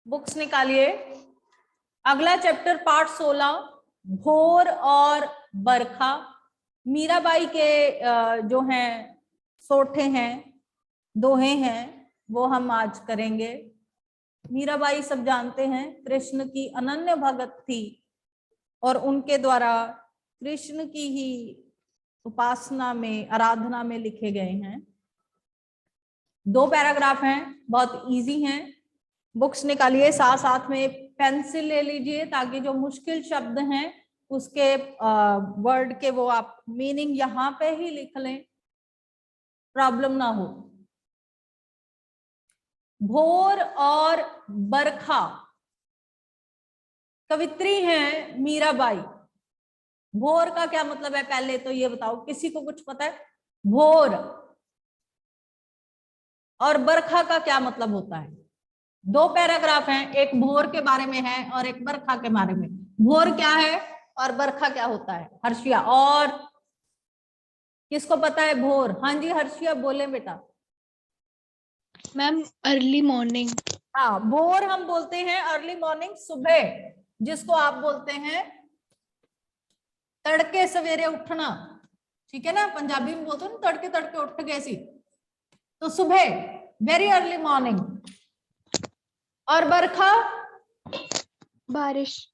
Books निकालिए। अगला chapter part 16 भोर और बरखा। मीराबाई के जो हैं सोठे हैं, दोहे हैं, वो हम आज करेंगे। मीराबाई सब जानते हैं कृष्ण की अनन्य भगत थी और उनके द्वारा कृष्ण की ही उपासना में, आराधना में लिखे गए हैं। 2 पैराग्राफ हैं, बहुत इजी हैं। बुक्स निकालिए, साथ साथ में पेंसिल ले लीजिए ताकि जो मुश्किल शब्द हैं उसके वर्ड के वो आप मीनिंग यहाँ पे ही लिख लें, प्रॉब्लम ना हो। भोर और बरखा, कवित्री हैं मीराबाई। भोर का क्या मतलब है पहले तो ये बताओ, किसी को कुछ पता है? भोर और बरखा का क्या मतलब होता है? 2 पैराग्राफ हैं, एक भोर के बारे में है और एक बरखा के बारे में। भोर क्या है और बरखा क्या होता है? हर्षिया, और किसको पता है भोर? हाँ जी हर्षिया बोले बेटा। Ma'am early morning. हाँ, भोर हम बोलते हैं अर्ली मॉर्निंग, सुबह, जिसको आप बोलते हैं तड़के सवेरे उठना। ठीक है ना, पंजाबी में बोलते हैं ना तड़के तड़के उठ गए सी, तो सुबह, वेरी अर्ली मॉर्निंग। और बरखा? बारिश।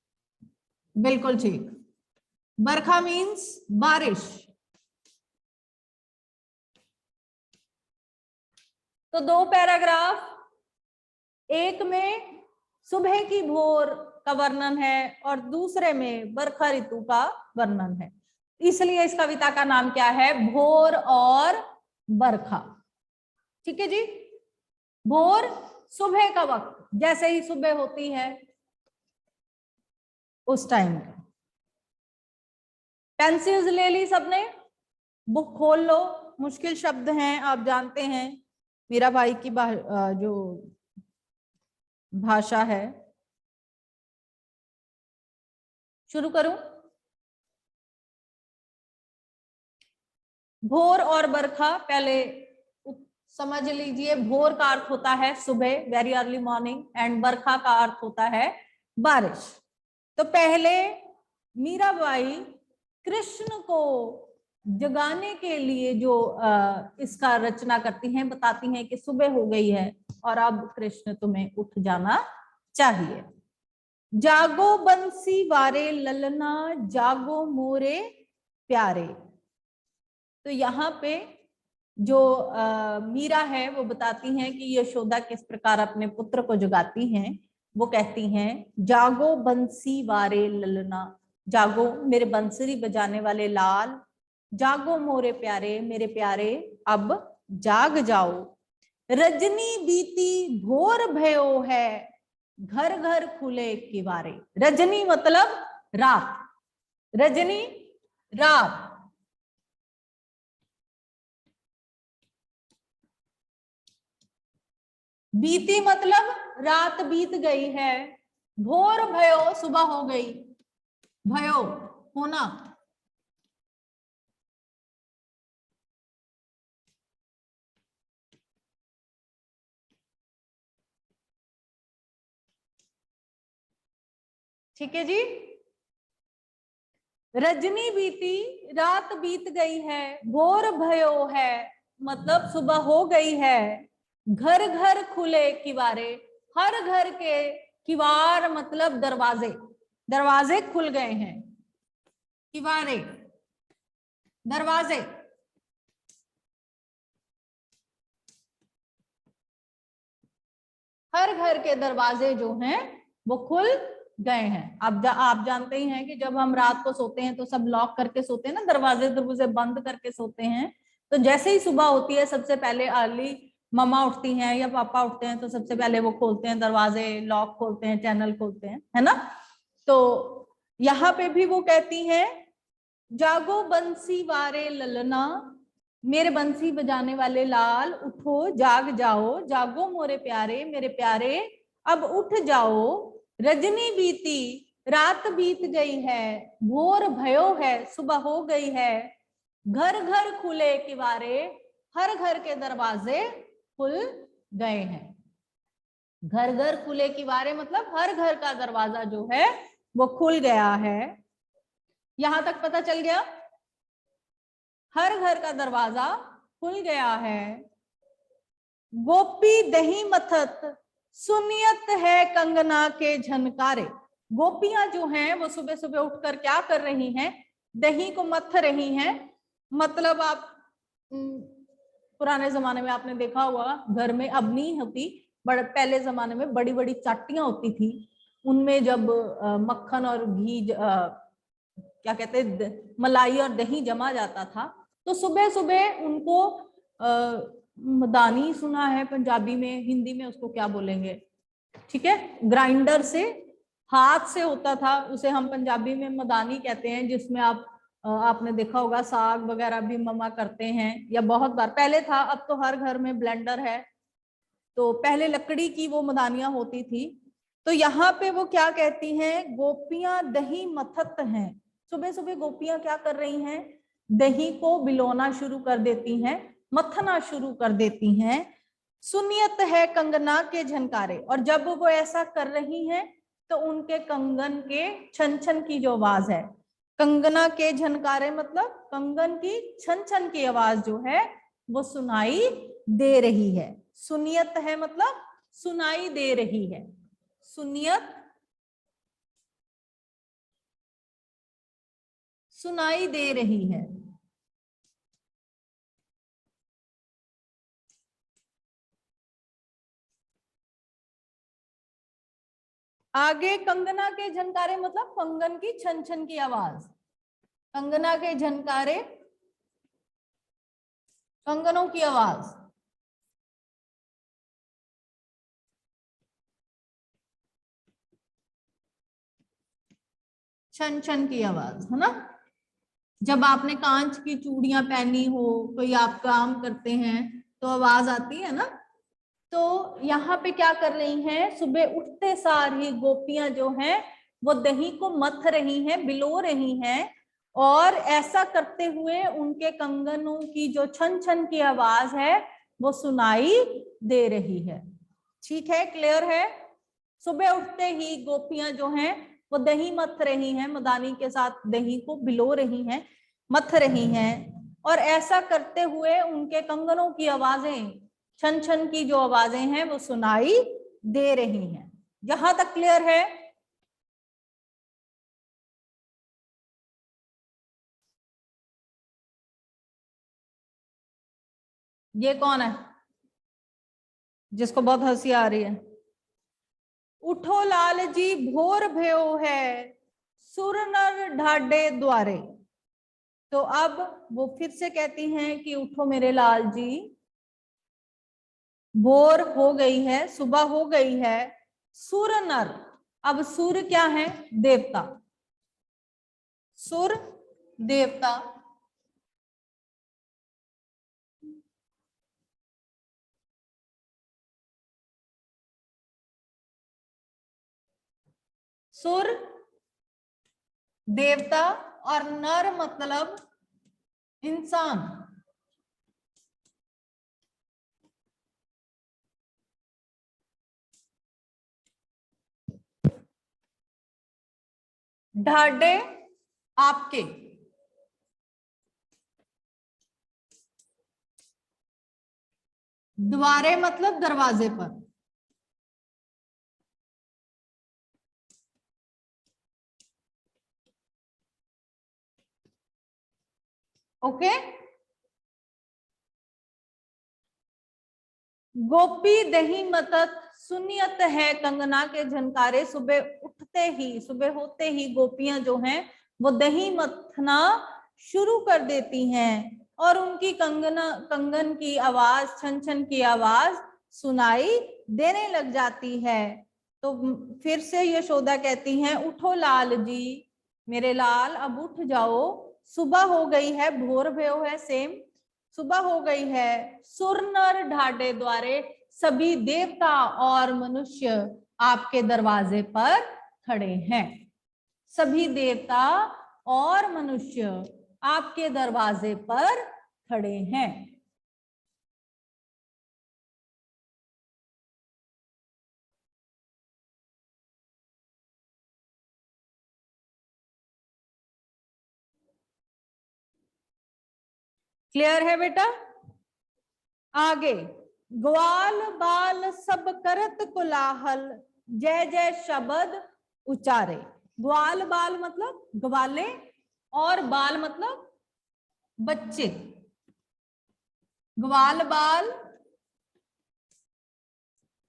बिल्कुल ठीक, बरखा मीन्स बारिश। तो 2 पैराग्राफ, एक में सुबह की भोर का वर्णन है और दूसरे में बरखा ऋतु का वर्णन है। इसलिए इस कविता का नाम क्या है? भोर और बरखा। ठीक है जी। भोर सुबह का वक्त, जैसे ही सुबह होती है उस टाइम का। पेंसिल्स ले ली सबने, बुक खोल लो। मुश्किल शब्द हैं आप जानते हैं, मीराबाई की जो भाषा है। शुरू करूं? भोर और बरखा पहले समझ लीजिए। भोर का अर्थ होता है सुबह, वेरी अर्ली मॉर्निंग, एंड बरखा का अर्थ होता है बारिश। तो पहले मीराबाई कृष्ण को जगाने के लिए जो इसका रचना करती हैं, बताती हैं कि सुबह हो गई है और अब कृष्ण तुम्हें उठ जाना चाहिए। जागो बंसी वारे ललना, जागो मोरे प्यारे। तो यहाँ पे जो मीरा है वो बताती हैं कि यशोदा किस प्रकार अपने पुत्र को जगाती हैं। वो कहती हैं जागो बंसी वारे ललना, जागो मेरे बंसुरी बजाने वाले लाल, जागो मोरे प्यारे, मेरे प्यारे अब जाग जाओ। रजनी बीती भोर भयो है, घर घर खुले किवारे। रजनी मतलब रात, रजनी रात, बीती मतलब रात बीत गई है, भोर भयो सुबह हो गई, भयो होना। ठीक है जी। रजनी बीती रात बीत गई है, भोर भयो है मतलब सुबह हो गई है, घर घर खुले किवारे, हर घर के किवार मतलब दरवाजे, दरवाजे खुल गए हैं। किवारे दरवाजे, हर घर के दरवाजे जो हैं वो खुल गए हैं। अब आप जानते ही हैं कि जब हम रात को सोते हैं तो सब लॉक करके सोते हैं ना, दरवाजे दरवाजे बंद करके सोते हैं। तो जैसे ही सुबह होती है सबसे पहले अर्ली मम्मा उठती हैं या पापा उठते हैं तो सबसे पहले वो खोलते हैं दरवाजे, लॉक खोलते हैं, चैनल खोलते हैं, है ना। तो यहाँ पे भी वो कहती हैं जागो बंसी वारे ललना, मेरे बंसी बजाने वाले लाल उठो जाग जाओ, जागो मोरे प्यारे, मेरे प्यारे अब उठ जाओ। रजनी बीती रात बीत गई है, भोर भयो है सुबह हो गई है, घर घर खुले किवारे, हर घर के दरवाजे खुल गए हैं। घर घर खुले किवारे मतलब हर घर का दरवाजा जो है वो खुल गया है। यहां तक पता चल गया, हर घर का दरवाजा खुल गया है। गोपी दही मथत सुनियत है कंगना के झनकारे। गोपियां जो हैं वो सुबह सुबह उठकर क्या कर रही हैं, दही को मथ रही हैं। मतलब आप पुराने जमाने में आपने देखा हुआ, घर में अब नहीं होती, बड़े पहले जमाने में बड़ी बड़ी चाटियां होती थी, उनमें जब मक्खन और घी क्या कहते मलाई और दही जमा जाता था, तो सुबह सुबह उनको मदानी सुना है पंजाबी में, हिंदी में उसको क्या बोलेंगे, ठीक है, ग्राइंडर से हाथ से होता था, उसे हम पंजाबी में मदानी कहते हैं, जिसमें आपने देखा होगा साग वगैरह भी मम्मा करते हैं, या बहुत बार पहले था, अब तो हर घर में ब्लेंडर है, तो पहले लकड़ी की वो मदानियां होती थी। तो यहाँ पे वो क्या कहती हैं, गोपियां दही मथत हैं। सुबह सुबह गोपियां क्या कर रही हैं, दही को बिलोना शुरू कर देती हैं, मथना शुरू कर देती हैं। सुनियत है कंगना के झनकारे, और जब वो ऐसा कर रही हैं तो उनके कंगन के छन छन की जो आवाज है, कंगना के झनकारे मतलब कंगन की छन छन की आवाज जो है वो सुनाई दे रही है। सुनियत है मतलब सुनाई दे रही है, सुनियत सुनाई दे रही है। आगे कंगना के झनकारे मतलब कंगन की छन छन की आवाज, कंगना के झनकारे कंगनों की आवाज, छन छन की आवाज, है ना। जब आपने कांच की चूड़ियां पहनी हो, कोई आप काम करते हैं तो आवाज आती है ना। तो यहाँ पे क्या कर रही हैं, सुबह उठते सार ही गोपियां जो हैं वो दही को मथ रही हैं, बिलो रही हैं, और ऐसा करते हुए उनके कंगनों की जो छन छन की आवाज है वो सुनाई दे रही है। ठीक है, क्लियर है। सुबह उठते ही गोपियां जो हैं वो दही मथ रही हैं, मदानी के साथ दही को बिलो रही हैं, मथ रही हैं, और ऐसा करते हुए उनके कंगनों की आवाजें, छन छन की जो आवाजें हैं वो सुनाई दे रही हैं। यहां तक क्लियर है। ये कौन है जिसको बहुत हंसी आ रही है? उठो लाल जी भोर भयो है, सुर नर ढाडे द्वारे। तो अब वो फिर से कहती हैं कि उठो मेरे लाल जी, भोर हो गई है, सुबह हो गई है, सुर नर, अब सुर क्या है, देवता, सुर देवता, सुर देवता, और नर मतलब इंसान। ढाडे आपके, द्वारे मतलब दरवाजे पर। ओके, गोपी दही मतत सुनियत है कंगना के झनकारे। सुबह उठते ही, सुबह होते ही गोपियां जो हैं वो दही मथना शुरू कर देती हैं, और उनकी कंगन की आवाज, छन छन की आवाज सुनाई देने लग जाती है। तो फिर से यशोदा कहती हैं, उठो लाल जी, मेरे लाल अब उठ जाओ, सुबह हो गई है, भोर भयो है, सेम, सुबह हो गई है, सुर नर ढाडे द्वारे, सभी देवता और मनुष्य आपके दरवाजे पर खड़े हैं। सभी देवता और मनुष्य आपके दरवाजे पर खड़े हैं। क्लियर है बेटा? आगे, ग्वाल बाल सब करत कोलाहल, जय जय शब्द उचारे। ग्वाल बाल मतलब ग्वाले, और बाल मतलब बच्चे। ग्वाल बाल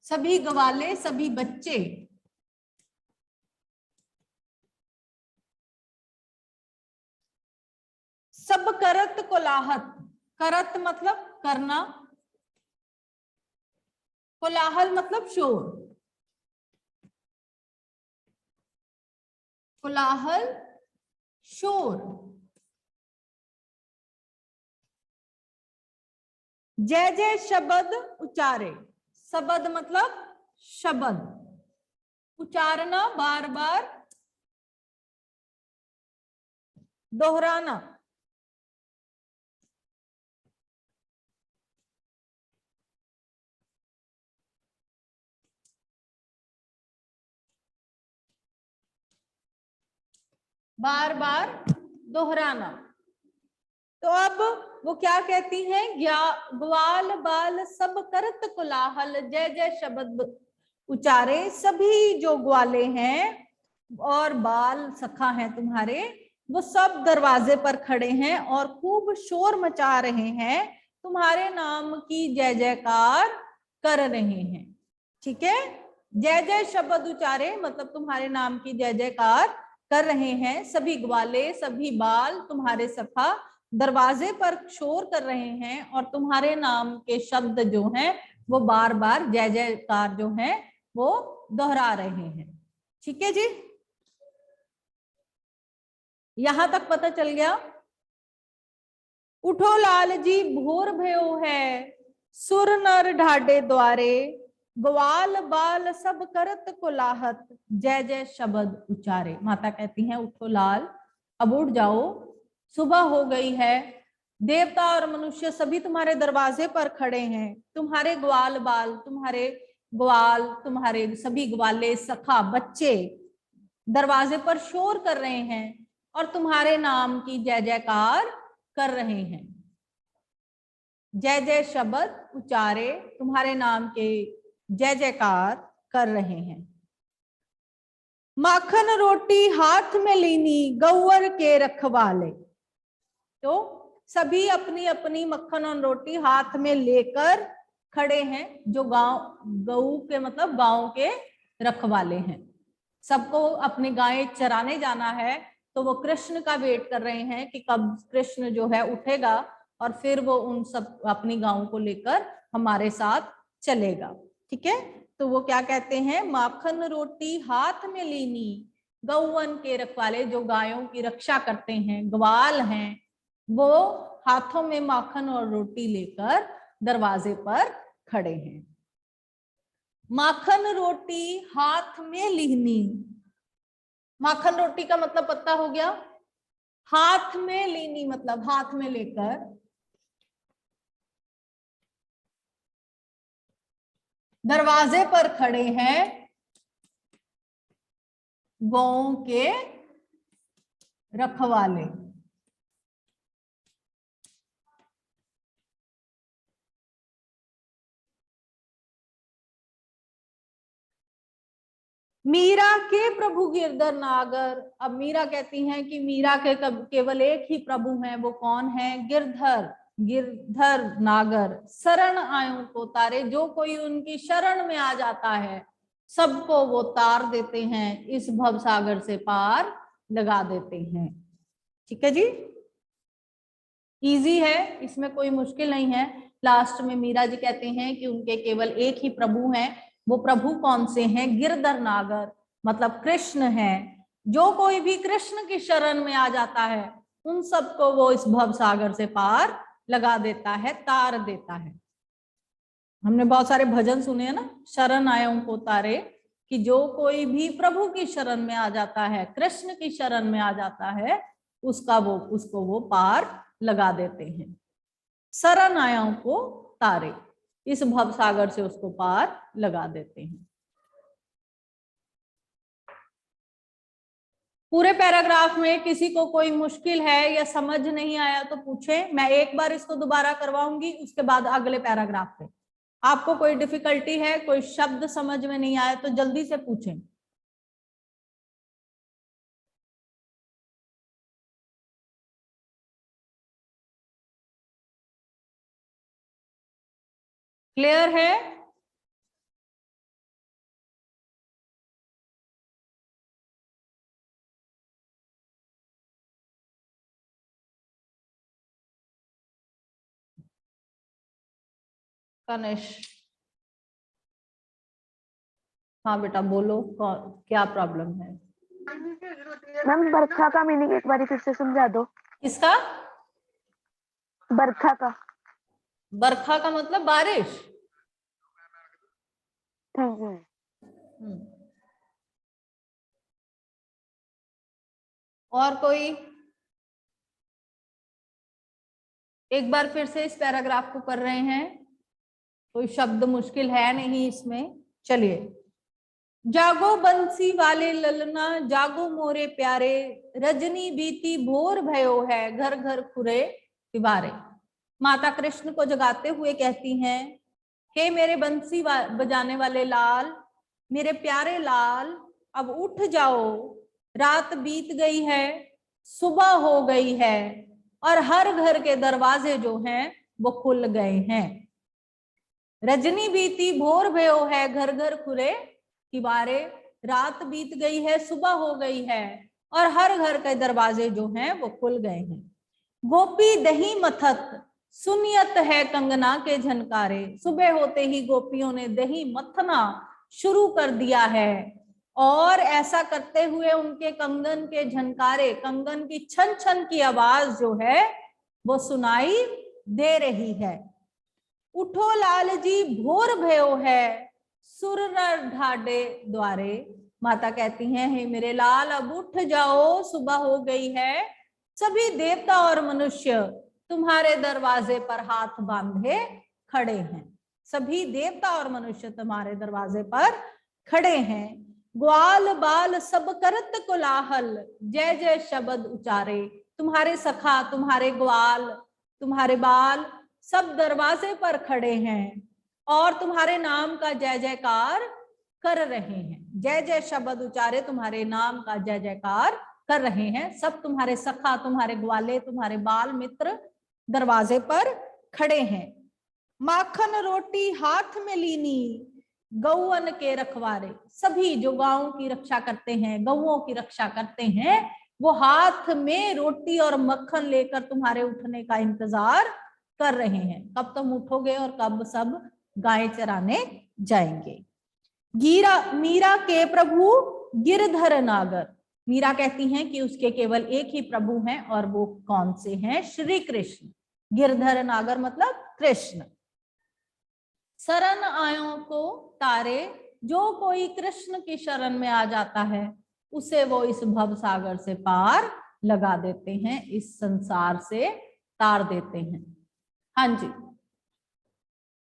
सभी ग्वाले, सभी बच्चे सब करत कोलाहल। करत मतलब करना, कोलाहल मतलब शोर। कोलाहल शोर। जय जय शब्द उचारे। शब्द मतलब शब्द, उचारना, बार बार दोहराना। बार बार दोहराना। तो अब वो क्या कहती हैं, ग्वाल बाल सब करत कोलाहल, जय जय शब्द उचारे। सभी जो ग्वाले हैं और बाल सखा हैं तुम्हारे, वो सब दरवाजे पर खड़े हैं और खूब शोर मचा रहे हैं, तुम्हारे नाम की जय जयकार कर रहे हैं। ठीक है, जय जय शब्द उचारे मतलब तुम्हारे नाम की जय जयकार कर रहे हैं। सभी ग्वाले, सभी बाल तुम्हारे सखा दरवाजे पर शोर कर रहे हैं और तुम्हारे नाम के शब्द जो हैं वो बार बार जय जयकार जो है वो दोहरा रहे हैं। ठीक है जी, यहां तक पता चल गया? उठो लाल जी भोर भयो है, सुर नर ढाडे द्वारे, ग्वाल बाल सब करत कोलाहत, जय जय शब्द उचारे। माता कहती हैं उठो लाल, अब उठ जाओ, सुबह हो गई है, देवता और मनुष्य सभी तुम्हारे दरवाजे पर खड़े हैं, तुम्हारे ग्वाल बाल, तुम्हारे ग्वाल, तुम्हारे सभी ग्वाले सखा बच्चे दरवाजे पर शोर कर रहे हैं और तुम्हारे नाम की जय जयकार कर रहे हैं। जय जय शब्द उचारे, तुम्हारे नाम के जय जयकार कर रहे हैं। माखन रोटी हाथ में लीनी, गौवर के रखवाले। तो सभी अपनी अपनी मक्खन और रोटी हाथ में लेकर खड़े हैं, जो गऊ के मतलब गांव के रखवाले हैं। सबको अपनी गायें चराने जाना है, तो वो कृष्ण का वेट कर रहे हैं कि कब कृष्ण जो है उठेगा और फिर वो उन सब अपनी गायों को लेकर हमारे साथ चलेगा। ठीक है, तो वो क्या कहते हैं, माखन रोटी हाथ में लीनी, गौवन के रखवाले जो गायों की रक्षा करते हैं, ग्वाल हैं, वो हाथों में माखन और रोटी लेकर दरवाजे पर खड़े हैं। माखन रोटी हाथ में लीनी, माखन रोटी का मतलब पता हो गया, हाथ में लीनी मतलब हाथ में लेकर, दरवाजे पर खड़े हैं गौं के रखवाले। मीरा के प्रभु गिरधर नागर। अब मीरा कहती हैं कि मीरा के केवल एक ही प्रभु हैं, वो कौन है, गिरधर, गिरधर नागर। शरण आयों को तारे, जो कोई उनकी शरण में आ जाता है सबको वो तार देते हैं, इस भव सागर से पार लगा देते हैं। ठीक है जी, इजी है, इसमें कोई मुश्किल नहीं है। लास्ट में मीरा जी कहते हैं कि उनके केवल एक ही प्रभु हैं, वो प्रभु कौन से हैं, गिरधर नागर मतलब कृष्ण है। जो कोई भी कृष्ण की शरण में आ जाता है उन सबको वो इस भव सागर से पार लगा देता है, तार देता है। हमने बहुत सारे भजन सुने हैं ना, शरण आयों को तारे, कि जो कोई भी प्रभु की शरण में आ जाता है, कृष्ण की शरण में आ जाता है, उसको वो पार लगा देते हैं। शरण आयों को तारे, इस भव सागर से उसको पार लगा देते हैं। पूरे पैराग्राफ में किसी को कोई मुश्किल है या समझ नहीं आया तो पूछें, मैं एक बार इसको दोबारा करवाऊंगी, उसके बाद अगले पैराग्राफ पे आपको कोई डिफिकल्टी है, कोई शब्द समझ में नहीं आया तो जल्दी से पूछें। क्लियर है? कनिश, हाँ बेटा बोलो, क्या प्रॉब्लम है? मैम बरखा का मीनिंग एक बार फिर से समझा दो। किसका? बरखा का। बरखा का मतलब बारिश। और कोई? एक बार फिर से इस पैराग्राफ को कर रहे हैं, कोई शब्द मुश्किल है नहीं इसमें। चलिए, जागो बंसी वाले ललना, जागो मोरे प्यारे, रजनी बीती भोर भयो है, घर घर खुरे तिवारे। माता कृष्ण को जगाते हुए कहती हैं, हे मेरे बंसी बजाने वाले लाल, मेरे प्यारे लाल, अब उठ जाओ, रात बीत गई है, सुबह हो गई है, और हर घर के दरवाजे जो हैं वो खुल गए हैं। रजनी बीती भोर भयो है, घर घर खुले तिवारे। रात बीत गई है, सुबह हो गई है, और हर घर के दरवाजे जो हैं वो खुल गए हैं। गोपी दही मथत, सुनियत है कंगना के झनकारे। सुबह होते ही गोपियों ने दही मथना शुरू कर दिया है, और ऐसा करते हुए उनके कंगन के झनकारे, कंगन की छन छन की आवाज जो है वो सुनाई दे रही है। उठो लाल जी भोर भयो है, सुर ढाडे द्वारे। माता कहती हैं, हे मेरे लाल अब उठ जाओ, सुबह हो गई है, सभी देवता और मनुष्य तुम्हारे दरवाजे पर हाथ बांधे खड़े हैं। सभी देवता और मनुष्य तुम्हारे दरवाजे पर खड़े हैं। ग्वाल बाल सब करत कोलाहल, जय जय शब्द उचारे। तुम्हारे सखा, तुम्हारे ग्वाल, तुम्हारे बाल सब दरवाजे पर खड़े हैं और तुम्हारे नाम का जय जयकार कर रहे हैं। जय जय शब्द उचारे, तुम्हारे नाम का जय जयकार कर रहे हैं। सब तुम्हारे सखा, तुम्हारे ग्वाले, तुम्हारे बाल मित्र दरवाजे पर खड़े हैं। माखन रोटी हाथ में लीनी, गौवन के रखवारे। सभी जो गांव की रक्षा करते हैं, गौओं की रक्षा करते हैं, वो हाथ में रोटी और मक्खन लेकर तुम्हारे उठने का इंतजार कर रहे हैं। कब तुम उठोगे और कब सब गाय चराने जाएंगे। मीरा के प्रभु गिरधर नागर। मीरा कहती हैं कि उसके केवल एक ही प्रभु हैं, और वो कौन से हैं? श्री कृष्ण। गिरधर नागर मतलब कृष्ण। शरण आयों को तारे, जो कोई कृष्ण की शरण में आ जाता है उसे वो इस भव सागर से पार लगा देते हैं, इस संसार से तार देते हैं। हाँ जी,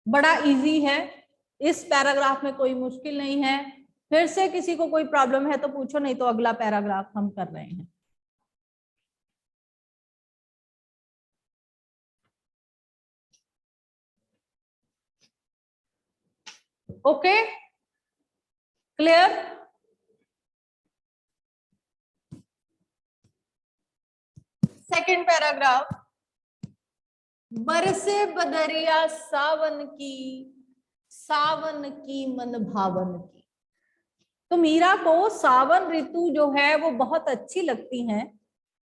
बड़ा इजी है, इस पैराग्राफ में कोई मुश्किल नहीं है। फिर से किसी को कोई प्रॉब्लम है तो पूछो, नहीं तो अगला पैराग्राफ हम कर रहे हैं। Okay, clear? सेकंड पैराग्राफ, बरसे बदरिया सावन की मन भावन की। तो मीरा को सावन ऋतु जो है वो बहुत अच्छी लगती है,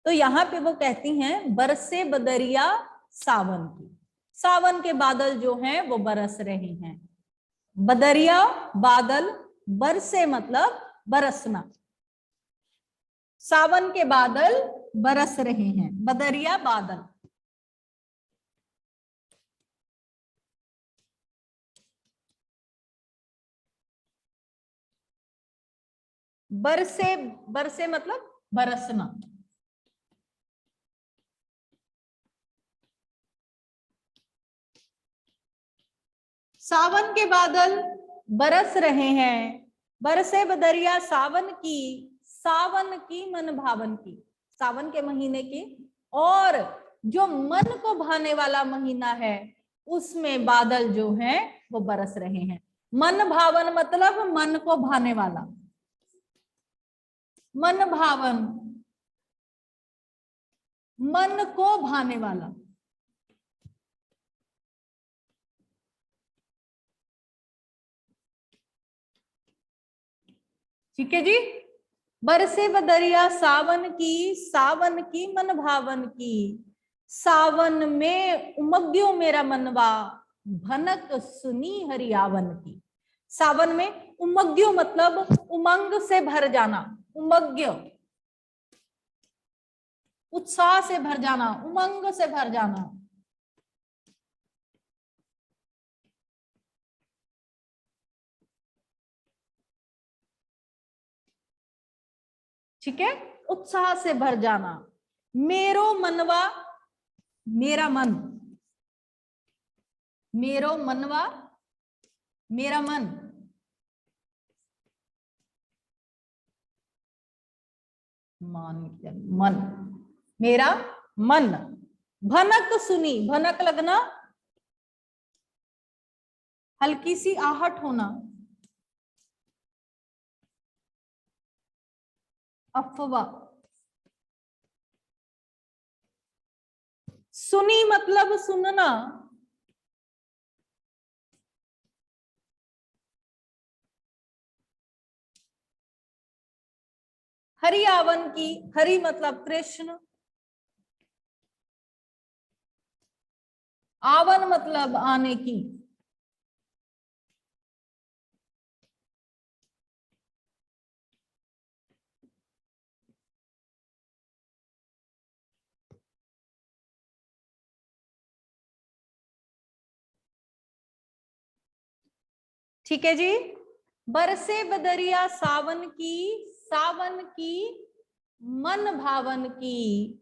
तो यहाँ पे वो कहती हैं बरसे बदरिया सावन की। सावन के बादल जो हैं वो बरस रहे हैं। बदरिया बादल, बरसे मतलब बरसना। सावन के बादल बरस रहे हैं, बदरिया बादल। बरसे, बरसे मतलब बरसना। सावन के बादल बरस रहे हैं, बरसे बदरिया सावन की, सावन की, मन भावन की, सावन के महीने की। और जो मन को भाने वाला महीना है उसमें बादल जो हैं वो बरस रहे हैं। मन भावन मतलब मन को भाने वाला, मन भावन, मन को भाने वाला। ठीक है जी। बरसे बदरिया सावन की मन भावन की, सावन में उमग्यो मेरा मनवा, भनक सुनी हरियावन की। सावन में उमग्यो मतलब उमंग से भर जाना, उमग्य उत्साह से भर जाना, उमंग से भर जाना। ठीक है, उत्साह से भर जाना। मेरो मनवा, मेरा मन, मेरो मनवा, मेरा मन, मन, मेरा मन। भनक सुनी, भनक लगना, हल्की सी आहट होना, अफवाह। सुनी मतलब सुनना, हरियावन की, हरि मतलब कृष्ण, आवन मतलब आने की। ठीक है जी। बरसे बदरिया सावन की मन भावन की,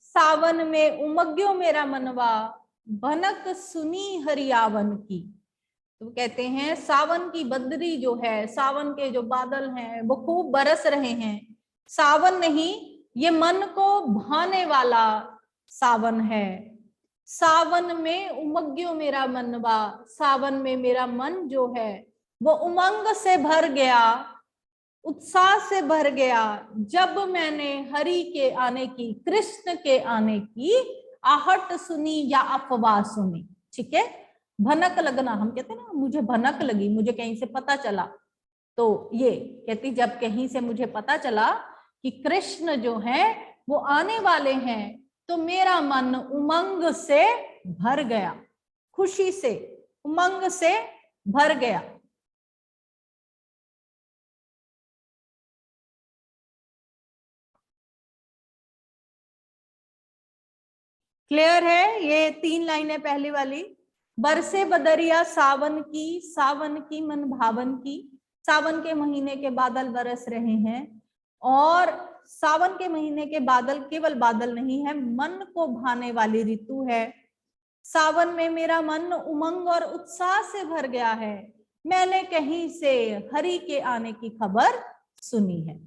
सावन में उमग्यो मेरा मनवा, भनक सुनी हरियावन की। तो कहते हैं सावन की बदरी जो है, सावन के जो बादल हैं वो खूब बरस रहे हैं। सावन नहीं, ये मन को भाने वाला सावन है। सावन में उमग्यो मेरा मनवा, सावन में मेरा मन जो है वो उमंग से भर गया, उत्साह से भर गया, जब मैंने हरि के आने की, कृष्ण के आने की आहट सुनी या अफवाह सुनी। ठीक है, भनक लगना, हम कहते हैं ना मुझे भनक लगी, मुझे कहीं से पता चला। तो ये कहती जब कहीं से मुझे पता चला कि कृष्ण जो है वो आने वाले हैं, तो मेरा मन उमंग से भर गया, खुशी से, उमंग से भर गया। क्लियर है? ये 3 लाइनें पहली वाली। बरसे बदरिया सावन की मन भावन की, सावन के महीने के बादल बरस रहे हैं। और सावन के महीने के बादल केवल बादल नहीं है, मन को भाने वाली ऋतु है। सावन में मेरा मन उमंग और उत्साह से भर गया है, मैंने कहीं से हरि के आने की खबर सुनी है।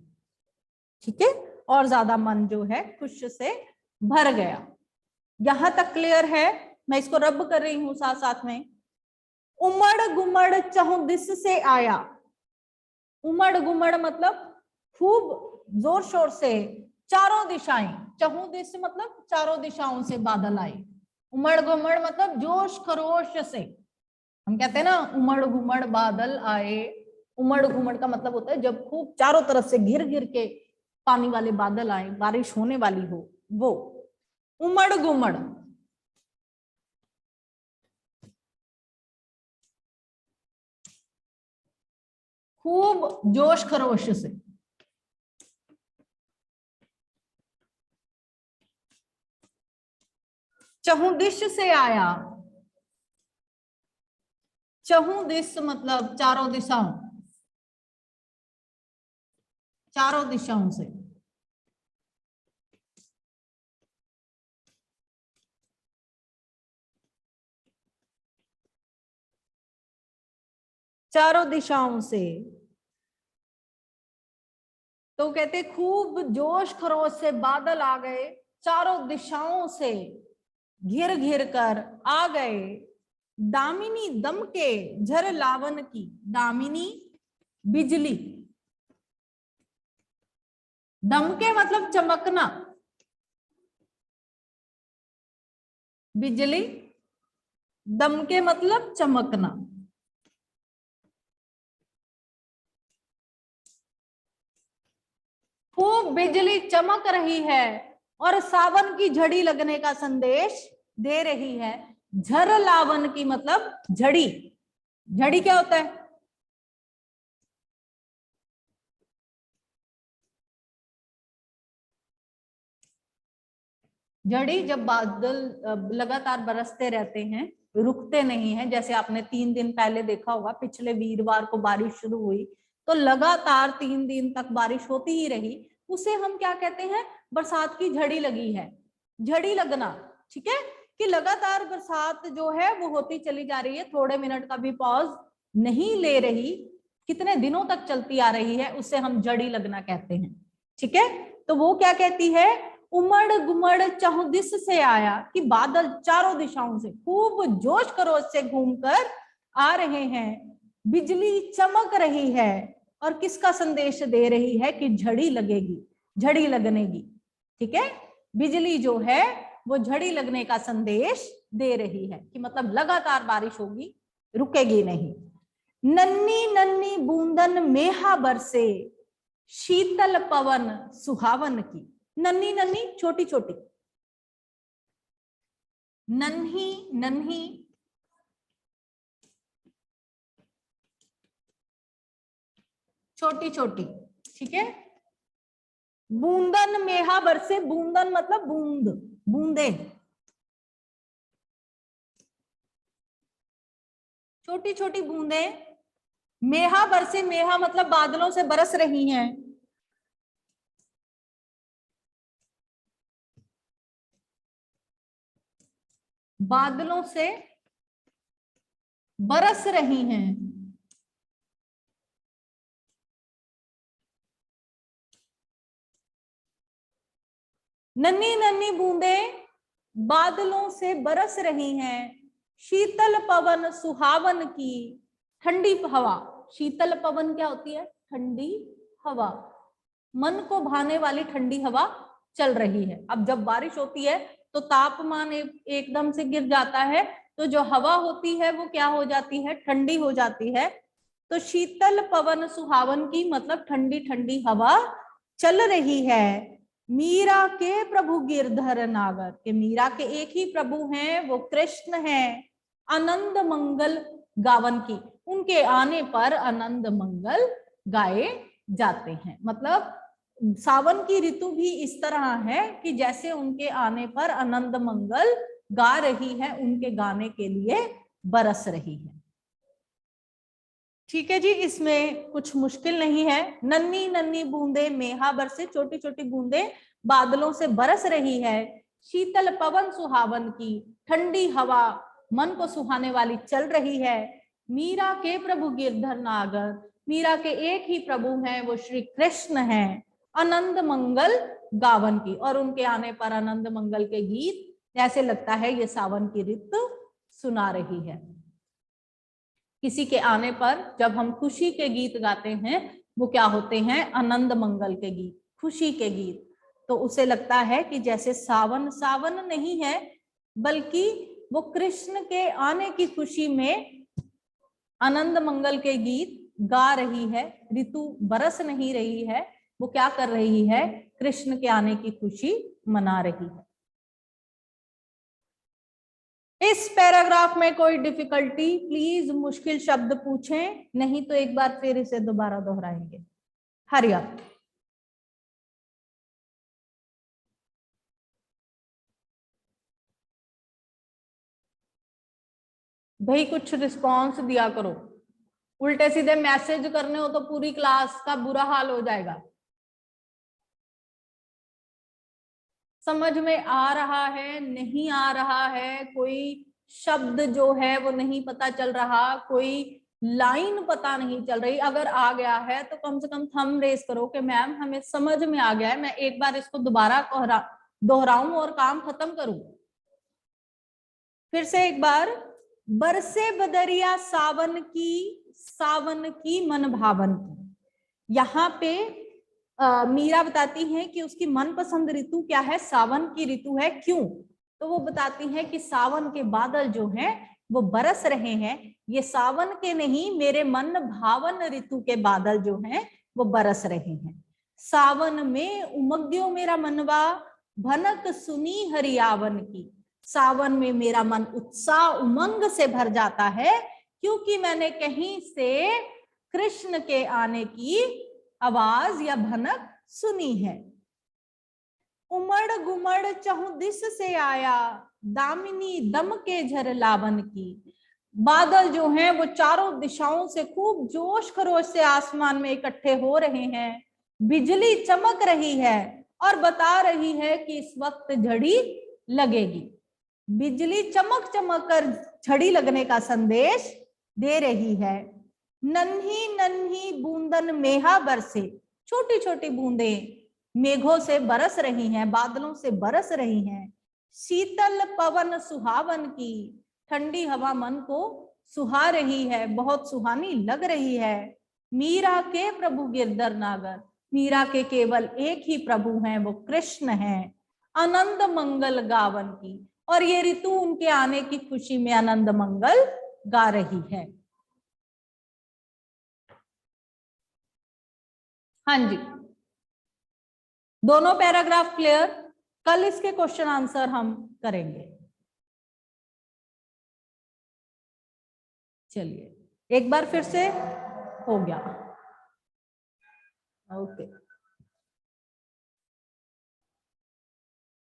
ठीक है, और ज्यादा मन जो है खुश से भर गया। यहां तक क्लियर है? मैं इसको रब कर रही हूं साथ साथ में। उमड़ गुमड़ चहुदिस से आया, उमड़ गुमड़ मतलब खूब जोर शोर से, चारों दिशाएं, चहुदिस मतलब चारों दिशाओं से बादल आए। उमड़ गुमड़ मतलब जोश खरोश से। हम कहते हैं ना उमड़ घुमड़ बादल आए। उमड़ घुमड़ का मतलब होता है जब खूब चारों तरफ से घिर घिर के पानी वाले बादल आए, बारिश होने वाली हो, वो उमड़ घुमड़। खूब जोश खरोश से। चहुदिश से आया, चहुदिश मतलब चारों दिशाओं, चारों दिशाओं से। चारों दिशाओं से। तो कहते खूब जोश खरोश से बादल आ गए, चारों दिशाओं से घिर घिर कर आ गए। दामिनी दम के झर लावन की, दामिनी बिजली, दमके मतलब चमकना, बिजली दमके मतलब चमकना। खूब बिजली चमक रही है और सावन की झड़ी लगने का संदेश दे रही है। झर लावन की मतलब झड़ी, झड़ी क्या होता है? झड़ी जब बादल लगातार बरसते रहते हैं, रुकते नहीं है, जैसे आपने 3 दिन पहले देखा होगा, पिछले वीरवार को बारिश शुरू हुई तो लगातार 3 दिन तक बारिश होती ही रही, उसे हम क्या कहते हैं? बरसात की झड़ी लगी है, झड़ी लगना। ठीक है, कि लगातार बरसात जो है वो होती चली जा रही है, थोड़े मिनट का भी पॉज नहीं ले रही, कितने दिनों तक चलती आ रही है, उसे हम झड़ी लगना कहते हैं। ठीक है, तो वो क्या कहती है? उमड़ गुमड़ चहुदिस से आया, कि बादल चारों दिशाओं से खूब जोश खरोश से घूमकर आ रहे हैं। बिजली चमक रही है और किसका संदेश दे रही है? कि झड़ी लगेगी, झड़ी लगने की। ठीक है, बिजली जो है वो झड़ी लगने का संदेश दे रही है, कि मतलब लगातार बारिश होगी, रुकेगी नहीं। नन्नी नन्नी बूंदन मेहा बरसे, शीतल पवन सुहावन की। नन्ही नन्ही छोटी छोटी, नन्ही नन्ही छोटी छोटी। ठीक है, बूंदन मेहा बरसे, बूंदन मतलब बूंद, बूंदे, छोटी छोटी बूंदे। मेहा बरसे, मेहा मतलब बादलों से बरस रही हैं। बादलों से बरस रही हैं। नन्ही नन्ही बूंदे बादलों से बरस रही हैं। शीतल पवन सुहावन की, ठंडी हवा। शीतल पवन क्या होती है? ठंडी हवा, मन को भाने वाली ठंडी हवा चल रही है। अब जब बारिश होती है तो तापमान एकदम से गिर जाता है, तो जो हवा होती है वो क्या हो जाती है? ठंडी हो जाती है। तो शीतल पवन सुहावन की मतलब ठंडी ठंडी हवा चल रही है। मीरा के प्रभु गिरधर नागर, के मीरा के एक ही प्रभु हैं, वो कृष्ण हैं। आनंद मंगल गावन की, उनके आने पर आनंद मंगल गाए जाते हैं। मतलब सावन की ऋतु भी इस तरह है कि जैसे उनके आने पर आनंद मंगल गा रही है, उनके गाने के लिए बरस रही है। ठीक है जी, इसमें कुछ मुश्किल नहीं है। नन्ही नन्ही बूंदे मेहा बरसे, छोटी छोटी बूंदे बादलों से बरस रही है। शीतल पवन सुहावन की, ठंडी हवा मन को सुहाने वाली चल रही है। मीरा के प्रभु गिरधर नागर, मीरा के एक ही प्रभु हैं, वो श्री कृष्ण हैं। आनंद मंगल गावन की, और उनके आने पर आनंद मंगल के गीत, ऐसे लगता है ये सावन की ऋतु सुना रही है। किसी के आने पर जब हम खुशी के गीत गाते हैं, वो क्या होते हैं? आनंद मंगल के गीत, खुशी के गीत। तो उसे लगता है कि जैसे सावन सावन नहीं है, बल्कि वो कृष्ण के आने की खुशी में आनंद मंगल के गीत गा रही है। ऋतु बरस नहीं रही है, वो क्या कर रही है? कृष्ण के आने की खुशी मना रही है। इस पैराग्राफ में कोई डिफिकल्टी? प्लीज मुश्किल शब्द पूछें, नहीं तो एक बार फिर इसे दोबारा दोहराएंगे। हरि अप। भाई कुछ रिस्पॉन्स दिया करो, उल्टे सीधे मैसेज करने हो तो पूरी क्लास का बुरा हाल हो जाएगा। समझ में आ रहा है, नहीं आ रहा है, कोई शब्द जो है वो नहीं पता चल रहा, कोई लाइन पता नहीं चल रही, अगर आ गया है तो कम से कम थंब रेज करो कि मैम हमें समझ में आ गया है, मैं एक बार इसको दोबारा दोहराऊं और काम खत्म करूं। फिर से एक बार, बरसे बदरिया सावन की मन भावन की। यहाँ पे मीरा बताती हैं कि उसकी मनपसंद ऋतु क्या है, सावन की ऋतु है। क्यों? तो वो बताती हैं कि सावन के बादल जो हैं वो बरस रहे हैं, ये सावन के नहीं मेरे मन भावन ऋतु के बादल जो हैं वो बरस रहे हैं। सावन में उमग्यो मेरा मनवा, भनक सुनी हरियावन की। सावन में मेरा मन उत्साह उमंग से भर जाता है, क्योंकि मैंने कहीं से कृष्ण के आने की आवाज या भनक सुनी है। उमड़ गुमड़ चहुदिस से आया, दामिनी दम के झर लावन की। बादल जो हैं वो चारों दिशाओं से खूब जोश खरोश से आसमान में इकट्ठे हो रहे हैं, बिजली चमक रही है और बता रही है कि इस वक्त झड़ी लगेगी। बिजली चमक चमक कर झड़ी लगने का संदेश दे रही है। नन्ही नन्ही बूंदन मेहा बरसे, छोटी छोटी बूंदें मेघों से बरस रही हैं, बादलों से बरस रही हैं। शीतल पवन सुहावन की, ठंडी हवा मन को सुहा रही है, बहुत सुहानी लग रही है। मीरा के प्रभु गिरधर नागर, मीरा के केवल एक ही प्रभु हैं, वो कृष्ण हैं। आनंद मंगल गावन की, और ये ऋतु उनके आने की खुशी में आनंद मंगल गा रही है। हाँ जी, दोनों पैराग्राफ क्लियर? कल इसके क्वेश्चन आंसर हम करेंगे। चलिए एक बार फिर से हो गया। ओके।